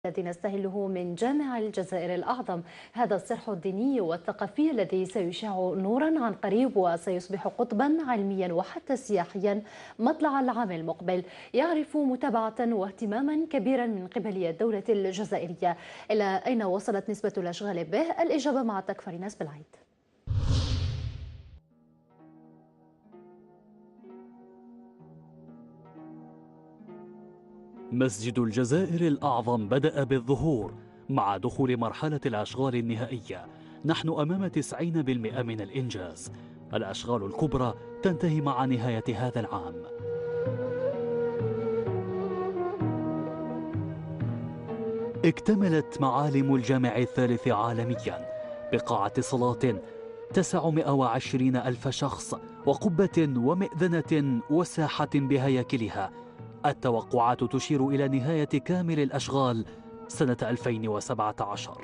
الذي نستهله من جامع الجزائر الأعظم. هذا الصرح الديني والثقافي الذي سيشع نورا عن قريب وسيصبح قطبا علميا وحتى سياحيا مطلع العام المقبل، يعرف متابعة واهتماما كبيرا من قبل الدولة الجزائرية. إلى أين وصلت نسبة الأشغال به؟ الإجابة مع فاريناس بالعيد. مسجد الجزائر الأعظم بدأ بالظهور مع دخول مرحلة الأشغال النهائية. نحن أمام 90% من الإنجاز. الأشغال الكبرى تنتهي مع نهاية هذا العام. اكتملت معالم الجامع الثالث عالميا بقاعة صلاة 920 ألف شخص وقبة ومئذنة وساحة بهياكلها. التوقعات تشير إلى نهاية كامل الأشغال سنة 2017.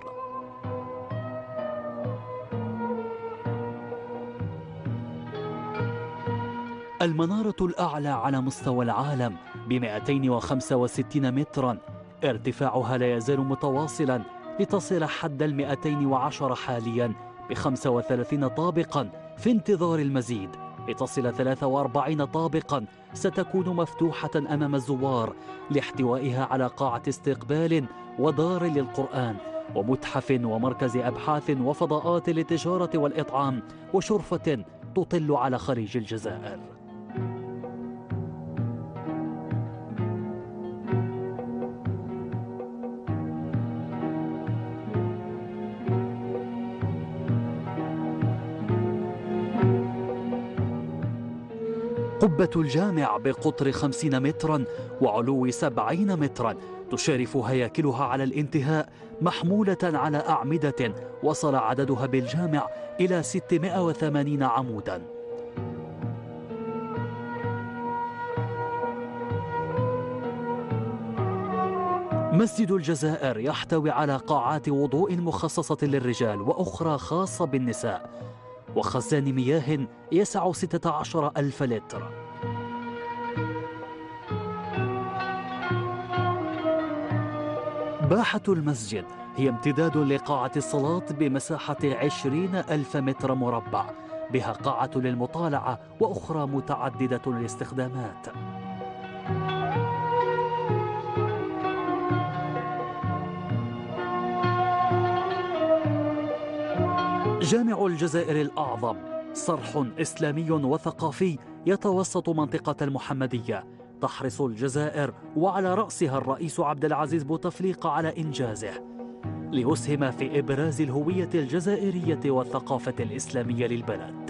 المنارة الأعلى على مستوى العالم ب 265 مترا، ارتفاعها لا يزال متواصلا لتصل حد 210 حاليا ب 35 طابقا، في انتظار المزيد لتصل 43 طابقا ستكون مفتوحة أمام الزوار لاحتوائها على قاعة استقبال ودار للقرآن ومتحف ومركز أبحاث وفضاءات للتجارة والإطعام وشرفة تطل على خليج الجزائر. قبة الجامع بقطر 50 مترا وعلو 70 مترا تشارف هياكلها على الانتهاء، محمولة على أعمدة وصل عددها بالجامع إلى 680 عمودا. مسجد الجزائر يحتوي على قاعات وضوء مخصصة للرجال وأخرى خاصة بالنساء، وخزان مياه يسع 16 ألف لتر. باحة المسجد هي امتداد لقاعة الصلاة بمساحة 20 ألف متر مربع، بها قاعة للمطالعة وأخرى متعددة الاستخدامات. جامع الجزائر الأعظم صرح إسلامي وثقافي يتوسط منطقة المحمدية، تحرص الجزائر وعلى رأسها الرئيس عبد العزيز بوتفليقة على إنجازه ليسهم في إبراز الهوية الجزائرية والثقافة الإسلامية للبلد.